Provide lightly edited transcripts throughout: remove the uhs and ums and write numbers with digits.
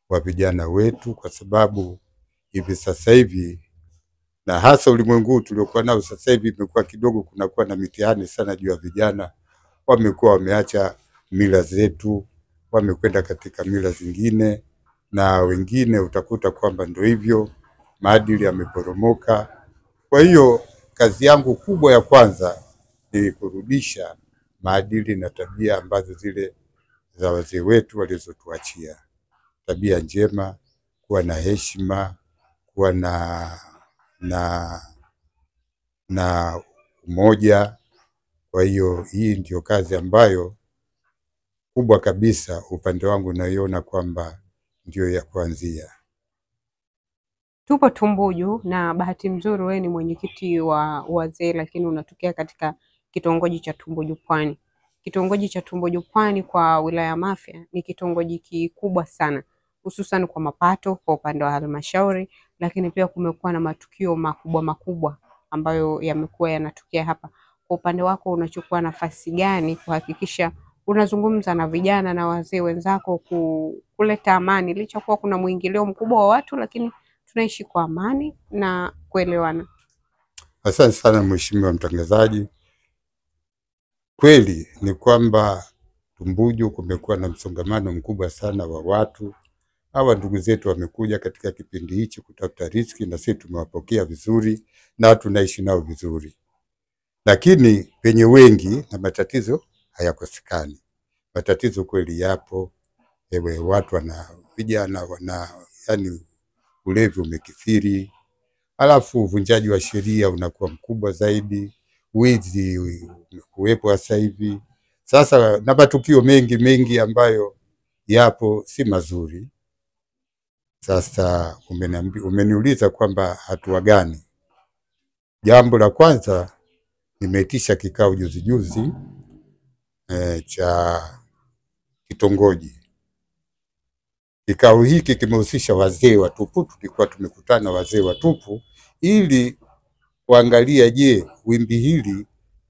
wa vijana wetu, kwa sababu hivi sasa hivi na hasa ulimwengu tuliokuwa nao sasa hivi imekuwa kidogo kunakuwa na mitihani sana juu ya vijana. Wamekuwa wameacha mila zetu, wamekwenda katika mila zingine, na wengine utakuta kwamba ndio hivyo, maadili yameporomoka. Kwa hiyo kazi yangu kubwa ya kwanza ni kurudisha maadili na tabia ambazo zile za wazee wetu walizotuachia. Tabia njema, kuwa na heshima, kuwa na umoja. Kwa hiyo hii ndio kazi ambayo kubwa kabisa upande wangu naiona kwamba ndio ya kuanzia. Tupo Tumbuju na bahati mzuri wewe ni mwenyekiti wa wazee, lakini unatokea katika kitongoji cha Tumbuju Pwani. Kitongoji cha Tumbuju Pwani kwa wilaya ya Mafia ni kitongoji kikubwa sana, hususan kwa mapato kwa upande wa halmashauri, lakini pia kumekuwa na matukio makubwa ambayo yamekuwa yanatokea hapa. Kwa upande wako unachukua nafasi gani kuhakikisha unazungumza na vijana na wazee wenzako kuleta amani, licha kuwa kuna mwingilio mkubwa wa watu, lakini tunaishi kwa amani na kuelewana? Asante sana mheshimiwa mtangazaji. Kweli ni kwamba Tumbuju kumekuwa na msongamano mkubwa sana wa watu. Hawa ndugu zetu wamekuja katika kipindi hichi kutafuta riziki, na sisi tumewapokea vizuri na tunaishi nao vizuri. Lakini penye wengi na matatizo hayakosekani. Matatizo kweli yapo. Watu vijana yani ulevi umekithiri, alafu uvunjaji wa sheria unakuwa mkubwa zaidi, wizi umekuwepo sasa hivi. Sasa na matukio mengi ambayo yapo si mazuri. Sasa umeniuliza kwamba hatua gani. Jambo la kwanza, nimeitisha kikao juzi cha kitongoji. Kikao hiki kimehusisha wazee watupu. Tulikuwa tumekutana wazee watupu ili kuangalia, je, wimbi hili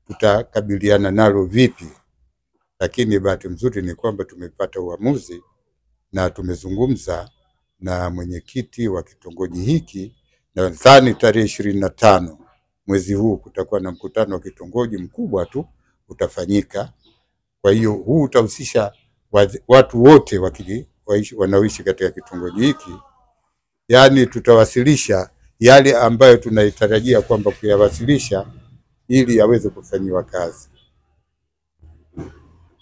tutakabiliana nalo vipi. Lakini bahati nzuri ni kwamba tumepata uamuzi na tumezungumza na mwenyekiti wa kitongoji hiki, na nadhani tarehe 25 mwezi huu kutakuwa na mkutano wa kitongoji mkubwa tu utafanyika. Kwa hiyo huu utahusisha watu wote wanaoishi katika kitongoji hiki. Yaani tutawasilisha yale ambayo tunaitarajia kwamba kuyawasilisha ili yaweze kufanyiwa kazi.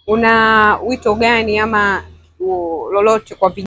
Una wito gani ama lolote kwa